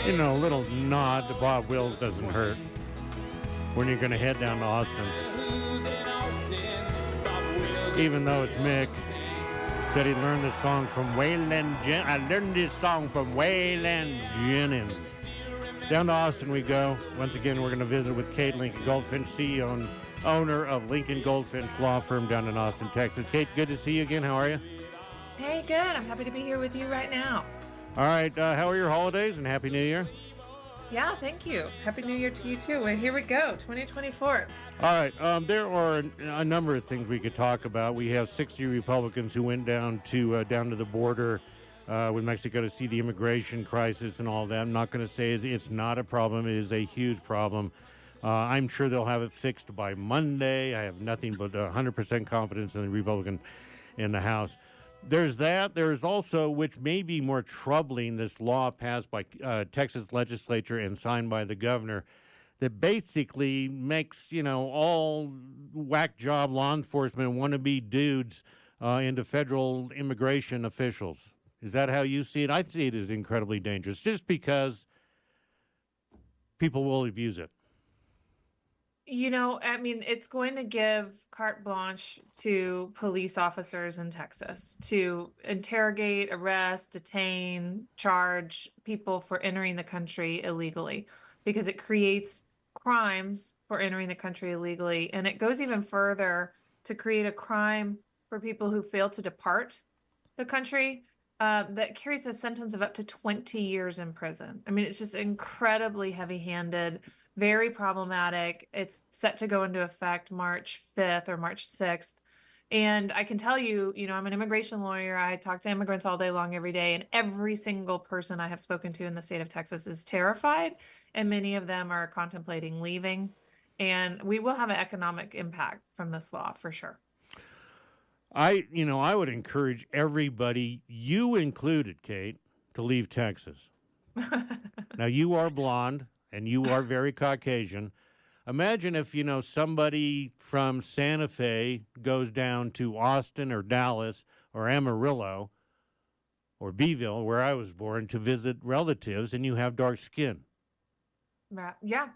You know, a little nod to Bob Wills doesn't hurt when you're going to head down to Austin. Even though it's Mick, said he learned this song from I learned this song from Waylon Jennings. Down to Austin we go. Once again, we're going to visit with Kate Lincoln-Goldfinch, CEO and owner of Lincoln-Goldfinch Law Firm down in Austin, Texas. Kate, good to see you again. How are you? Hey, good. I'm happy to be here with you right now. All right. How are your holidays, and Happy New Year? Yeah, thank you. Happy New Year to you, too. Well, here we go, 2024. All right. There are a number of things we could talk about. We have 60 Republicans who went down to the border with Mexico to see the immigration crisis and all that. I'm not going to say it's not a problem. It is a huge problem. I'm sure they'll have it fixed by Monday. I have nothing but 100% confidence in the Republican in the House. There's that. There's also, which may be more troubling, this law passed by Texas legislature and signed by the governor that basically makes, all whack job law enforcement wannabe dudes into federal immigration officials. Is that how you see it? I see it as incredibly dangerous just because people will abuse it. It's going to give carte blanche to police officers in Texas to interrogate, arrest, detain, charge people for entering the country illegally because it creates crimes for entering the country illegally. And it goes even further to create a crime for people who fail to depart the country that carries a sentence of up to 20 years in prison. I mean, it's just incredibly heavy-handed. Very problematic. It's set to go into effect March 5th or March 6th. And I can tell you, I'm an immigration lawyer. I talk to immigrants all day long, every day. And every single person I have spoken to in the state of Texas is terrified. And many of them are contemplating leaving. And we will have an economic impact from this law for sure. I would encourage everybody, you included, Kate, to leave Texas. Now, you are blonde. And you are very Caucasian. Imagine if, somebody from Santa Fe goes down to Austin or Dallas or Amarillo or Beeville, where I was born, to visit relatives, and you have dark skin. Yeah.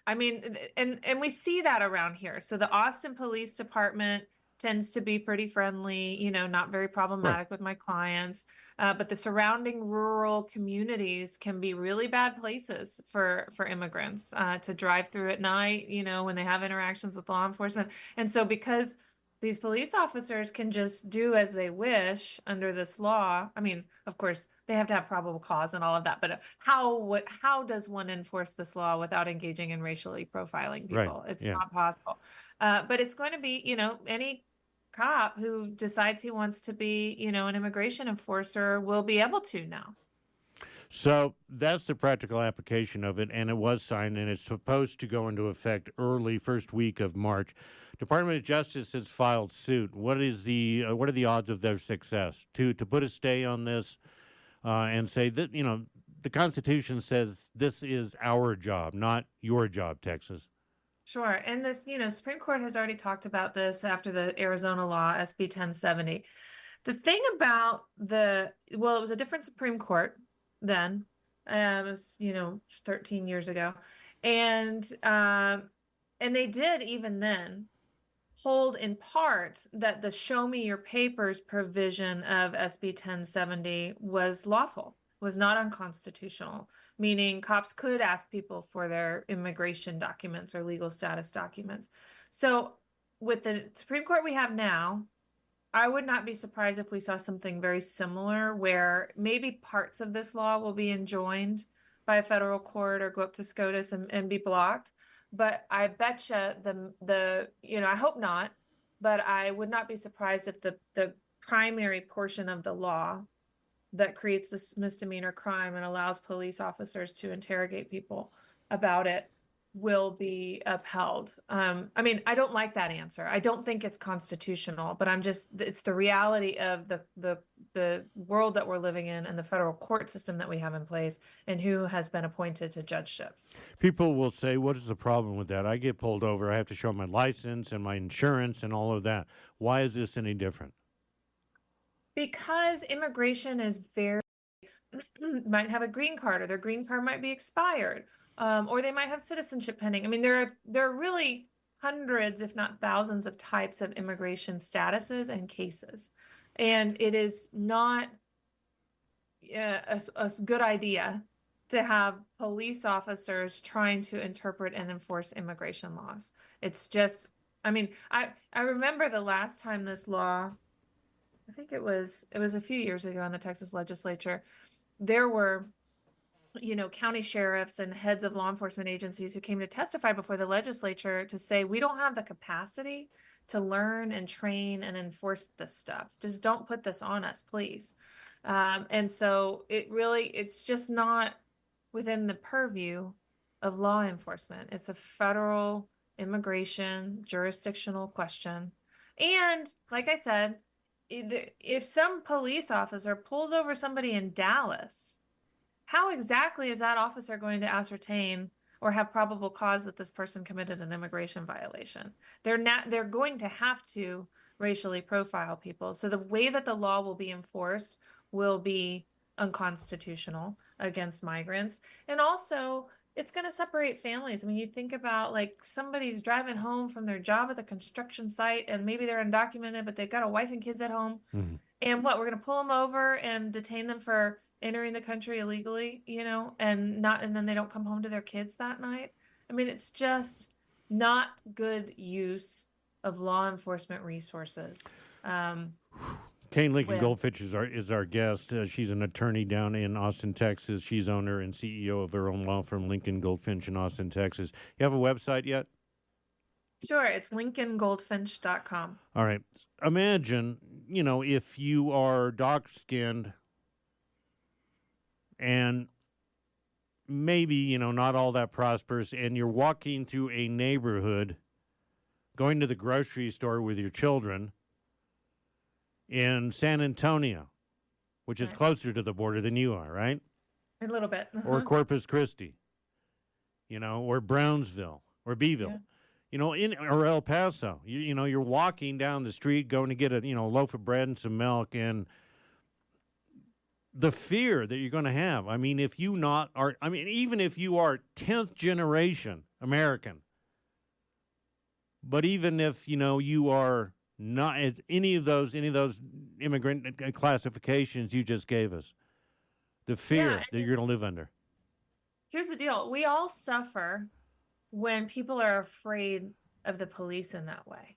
I mean, and we see that around here. So the Austin Police Department tends to be pretty friendly, not very problematic with my clients. But the surrounding rural communities can be really bad places for immigrants to drive through at night, when they have interactions with law enforcement. And so because these police officers can just do as they wish under this law, I mean, of course, they have to have probable cause and all of that. But how does one enforce this law without engaging in racially profiling people? Right. It's not possible. But it's going to be, any cop who decides he wants to be, an immigration enforcer will be able to now. So that's the practical application of it, and it was signed, and it's supposed to go into effect early first week of March. Department of Justice has filed suit. What are the odds of their success to put a stay on this and say that the Constitution says this is our job, not your job, Texas? Sure. And this, Supreme Court has already talked about this after the Arizona law, SB 1070. The thing about it was a different Supreme Court then. It was, 13 years ago. And they did even then hold in part that the show me your papers provision of SB 1070 was lawful, was not unconstitutional, meaning cops could ask people for their immigration documents or legal status documents. So with the Supreme Court we have now, I would not be surprised if we saw something very similar where maybe parts of this law will be enjoined by a federal court or go up to SCOTUS and be blocked. But I betcha I hope not, but I would not be surprised if the primary portion of the law that creates this misdemeanor crime and allows police officers to interrogate people about it will be upheld. I don't like that answer. I don't think it's constitutional, but it's the reality of the world that we're living in and the federal court system that we have in place and who has been appointed to judgeships. People will say, what is the problem with that? I get pulled over. I have to show my license and my insurance and all of that. Why is this any different? Because immigration is very might have a green card, or their green card might be expired, or they might have citizenship pending. I mean, there are really hundreds, if not thousands, of types of immigration statuses and cases, and it is not a good idea to have police officers trying to interpret and enforce immigration laws. It's just, I mean, I remember the last time this law, I think it was a few years ago in the Texas legislature, there were, county sheriffs and heads of law enforcement agencies who came to testify before the legislature to say, we don't have the capacity to learn and train and enforce this stuff. Just don't put this on us, please. And so it's just not within the purview of law enforcement. It's a federal immigration jurisdictional question. And like I said, if some police officer pulls over somebody in Dallas, how exactly is that officer going to ascertain or have probable cause that this person committed an immigration violation? They're going to have to racially profile people. So the way that the law will be enforced will be unconstitutional against migrants. And also, it's going to separate families. I mean, you think about like somebody's driving home from their job at the construction site, and maybe they're undocumented, but they've got a wife and kids at home. Mm-hmm. And we're going to pull them over and detain them for entering the country illegally, and then they don't come home to their kids that night. I mean, it's just not good use of law enforcement resources. Kane Lincoln-Goldfinch is our guest. She's an attorney down in Austin, Texas. She's owner and CEO of her own law firm, Lincoln-Goldfinch in Austin, Texas. You have a website yet? Sure. It's Lincoln-Goldfinch.com. All right. Imagine, if you are dark-skinned and maybe, not all that prosperous, and you're walking through a neighborhood, going to the grocery store with your children, in San Antonio, which is closer to the border than you are, right? A little bit. Or Corpus Christi, or Brownsville, or Beeville, or El Paso. You're walking down the street going to get a loaf of bread and some milk, and the fear that you're going to have. I mean, even if you are 10th generation American, but even if, you are not as any of those immigrant classifications you just gave us, the fear that you're going to live under. Here's the deal. We all suffer when people are afraid of the police in that way,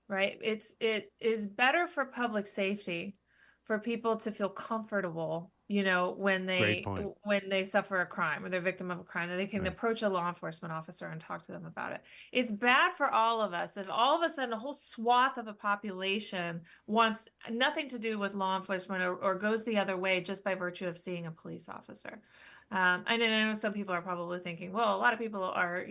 right? It is better for public safety for people to feel comfortable, when they suffer a crime or they're victim of a crime, that they can approach a law enforcement officer and talk to them about it. It's bad for all of us if all of a sudden a whole swath of a population wants nothing to do with law enforcement or goes the other way just by virtue of seeing a police officer. And I know some people are probably thinking, well, a lot of people are,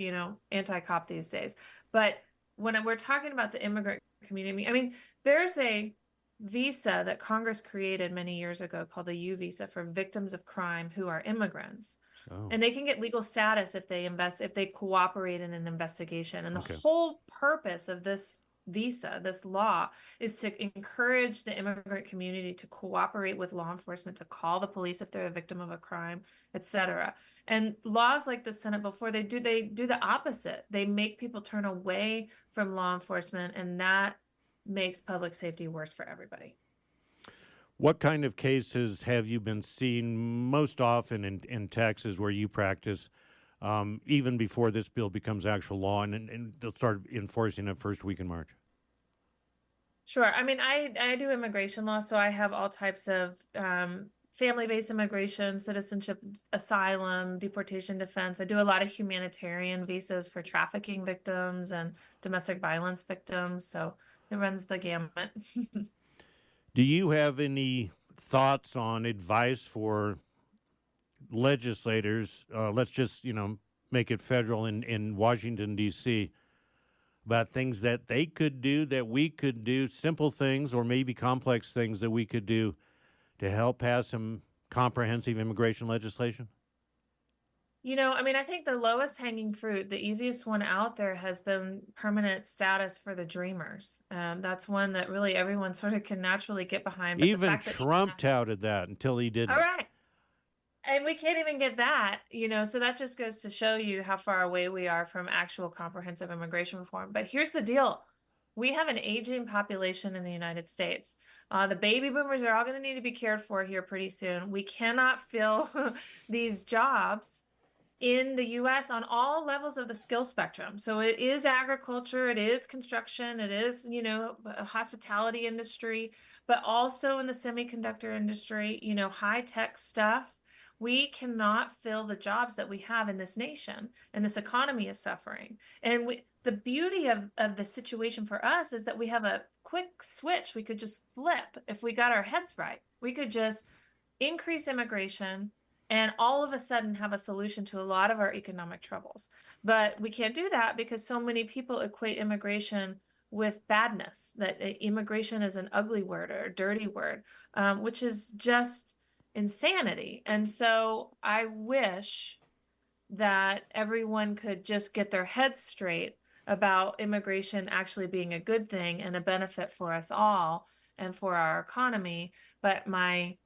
anti-cop these days. But when we're talking about the immigrant community, I mean, there's a visa that Congress created many years ago called the U visa for victims of crime who are immigrants. Oh. And they can get legal status if they cooperate in an investigation. And the whole purpose of this visa, this law, is to encourage the immigrant community to cooperate with law enforcement, to call the police if they're a victim of a crime, etc. And laws like the Senate before, they do the opposite. They make people turn away from law enforcement, and that makes public safety worse for everybody. What kind of cases have you been seeing most often in Texas where you practice, even before this bill becomes actual law and they'll start enforcing it first week in March? Sure. I mean, I do immigration law, so I have all types of family-based immigration, citizenship, asylum, deportation defense. I do a lot of humanitarian visas for trafficking victims and domestic violence victims, so it runs the gamut. Do you have any thoughts on advice for legislators? Let's just, make it federal in Washington, D.C., about things that they could do, that we could do, simple things or maybe complex things that we could do to help pass some comprehensive immigration legislation? I think the lowest hanging fruit, the easiest one out there, has been permanent status for the dreamers. That's one that really everyone sort of can naturally get behind. But even Trump touted that until he didn't. All right. And we can't even get that, so that just goes to show you how far away we are from actual comprehensive immigration reform. But here's the deal. We have an aging population in the United States. The baby boomers are all going to need to be cared for here pretty soon. We cannot fill these jobs in the US on all levels of the skill spectrum. So it is agriculture, it is construction, it is, a hospitality industry, but also in the semiconductor industry, high tech stuff. We cannot fill the jobs that we have in this nation, and this economy is suffering. And the beauty of the situation for us is that we have a quick switch we could just flip if we got our heads right. We could just increase immigration and all of a sudden have a solution to a lot of our economic troubles. But we can't do that because so many people equate immigration with badness, that immigration is an ugly word or a dirty word, which is just insanity. And so I wish that everyone could just get their heads straight about immigration actually being a good thing and a benefit for us all and for our economy. But my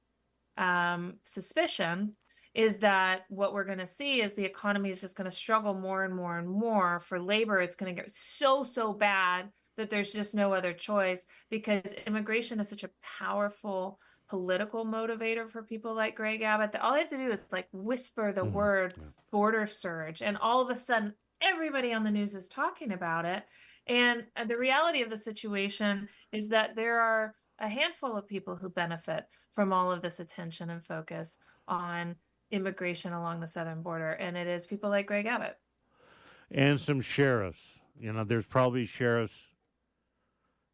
suspicion is that what we're going to see is the economy is just going to struggle more and more and more. For labor, it's going to get so bad that there's just no other choice, because immigration is such a powerful political motivator for people like Greg Abbott that all they have to do is like whisper the word border surge, and all of a sudden everybody on the news is talking about it. And the reality of the situation is that there are a handful of people who benefit from all of this attention and focus on immigration along the southern border, and it is people like Greg Abbott. And some sheriffs. There's probably sheriffs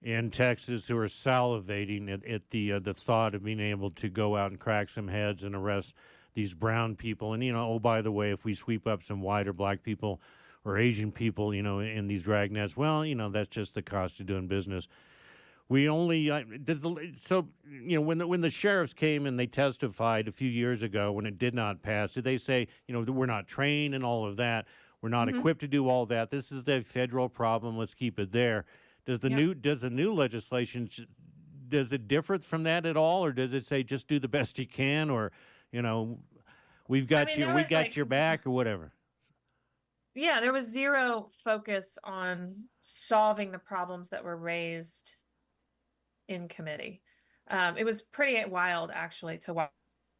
in Texas who are salivating at the thought of being able to go out and crack some heads and arrest these brown people. And, oh, by the way, if we sweep up some white or black people or Asian people, in these dragnets, well, that's just the cost of doing business. We only when the sheriffs came and they testified a few years ago when it did not pass, did they say, we're not trained and all of that, we're not equipped to do all that, this is the federal problem, let's keep it there? Does the new legislation, does it differ from that at all, or does it say just do the best you can, or we got your back, or whatever? Yeah, there was zero focus on solving the problems that were raised in committee. It was pretty wild, actually, to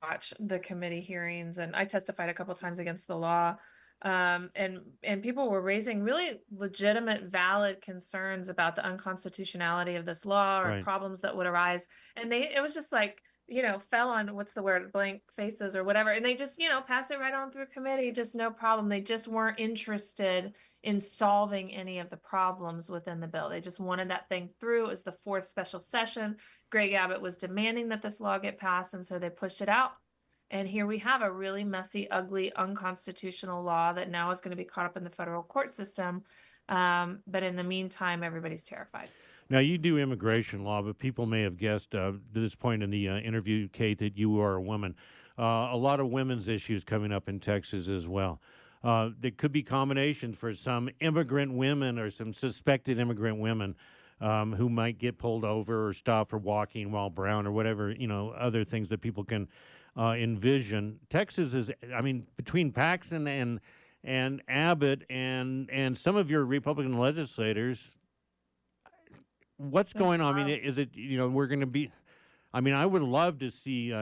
watch the committee hearings, and I testified a couple of times against the law, and people were raising really legitimate, valid concerns about the unconstitutionality of this law or problems that would arise, and it was just like, fell on, what's the word, blank faces or whatever, and they just, pass it right on through committee, just no problem. They just weren't interested in solving any of the problems within the bill. They just wanted that thing through. It was the fourth special session. Greg Abbott was demanding that this law get passed, and so they pushed it out. And here we have a really messy, ugly, unconstitutional law that now is going to be caught up in the federal court system. But in the meantime, everybody's terrified. Now, you do immigration law, but people may have guessed to this point in the interview, Kate, that you are a woman. A lot of women's issues coming up in Texas as well. There could be combinations for some immigrant women or some suspected immigrant women who might get pulled over or stopped for walking while brown or whatever, other things that people can envision. Texas is, between Paxton and Abbott and some of your Republican legislators, what's going on? Is it, we're going to be, I would love to see,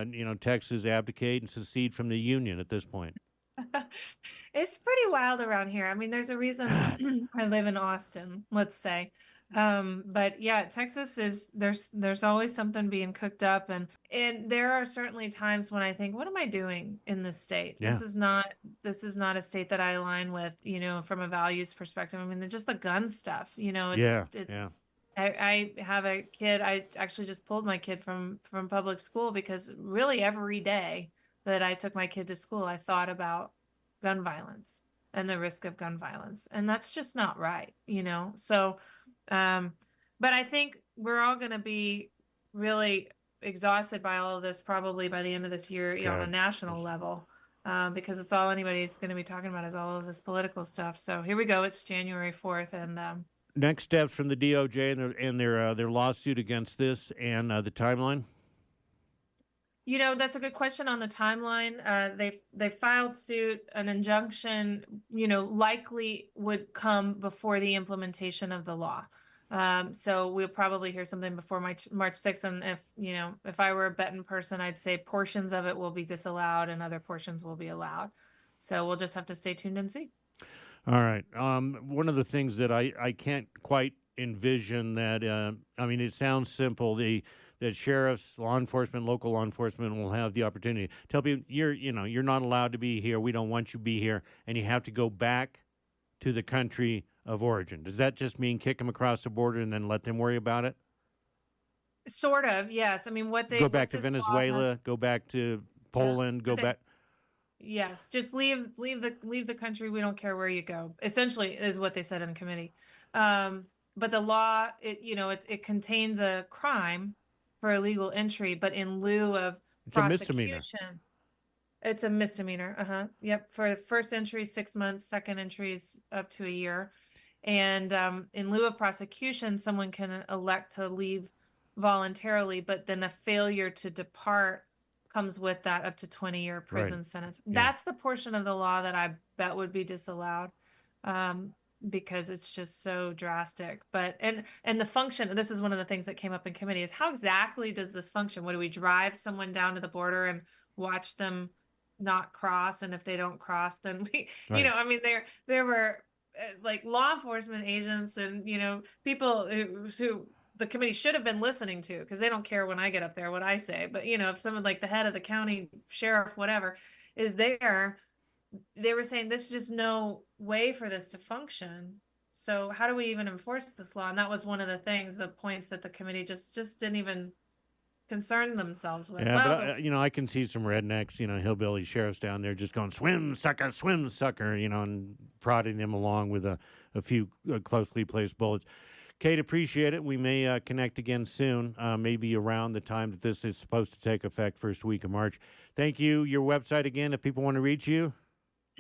Texas abdicate and secede from the union at this point. It's pretty wild around here. There's a reason I live in Austin, let's say. But yeah, Texas is, there's always something being cooked up, and there are certainly times when I think, what am I doing in this state? Yeah. This is not a state that I align with, from a values perspective. Just the gun stuff, I have a kid. I actually just pulled my kid from public school because really every day that I took my kid to school, I thought about gun violence and the risk of gun violence. And that's just not right, So, but I think we're all going to be really exhausted by all of this, probably by the end of this year, on a national level, because it's all anybody's going to be talking about is all of this political stuff. So here we go. It's January 4th. And next steps from the DOJ and their lawsuit against this and the timeline. That's a good question on the timeline. They filed suit. An injunction, likely would come before the implementation of the law. So we'll probably hear something before March 6th. And if I were a betting person, I'd say portions of it will be disallowed and other portions will be allowed. So we'll just have to stay tuned and see. All right. One of the things that I can't quite envision that, it sounds simple. That sheriffs, law enforcement, local law enforcement will have the opportunity. Tell people you're not allowed to be here. We don't want you to be here, and you have to go back to the country of origin. Does that just mean kick them across the border and then let them worry about it? Sort of, yes. Go back to Venezuela, go back to Poland, go back. Yes, just leave the country. We don't care where you go. Essentially, is what they said in the committee. But the law, it contains a crime for illegal entry, but in lieu of prosecution, it's a misdemeanor. Yep. For first entry, 6 months. Second entry is up to a year. And in lieu of prosecution, someone can elect to leave voluntarily, but then a failure to depart comes with that up to 20-year prison sentence. Yeah. That's the portion of the law that I bet would be disallowed. Because it's just so drastic. But and the function, this is one of the things that came up in committee, is how exactly does this function? What do we drive someone down to the border and watch them not cross? And if they don't cross, then we, there were like law enforcement agents and, people who the committee should have been listening to, because they don't care when I get up there what I say. But, if someone like the head of the county sheriff, whatever, is there, they were saying there's just no way for this to function. So how do we even enforce this law? And that was one of the points that the committee just didn't even concern themselves with. Yeah, but I can see some rednecks, hillbilly sheriffs down there just going, swim, sucker, and prodding them along with a few closely placed bullets. Kate, appreciate it. We may connect again soon, maybe around the time that this is supposed to take effect, first week of March. Thank you. Your website again, if people want to reach you?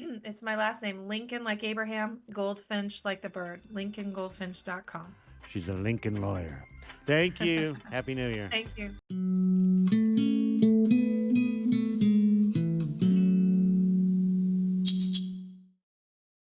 It's my last name, Lincoln like Abraham, Goldfinch like the bird, Lincoln-Goldfinch.com. She's a Lincoln lawyer. Thank you. Happy New Year. Thank you.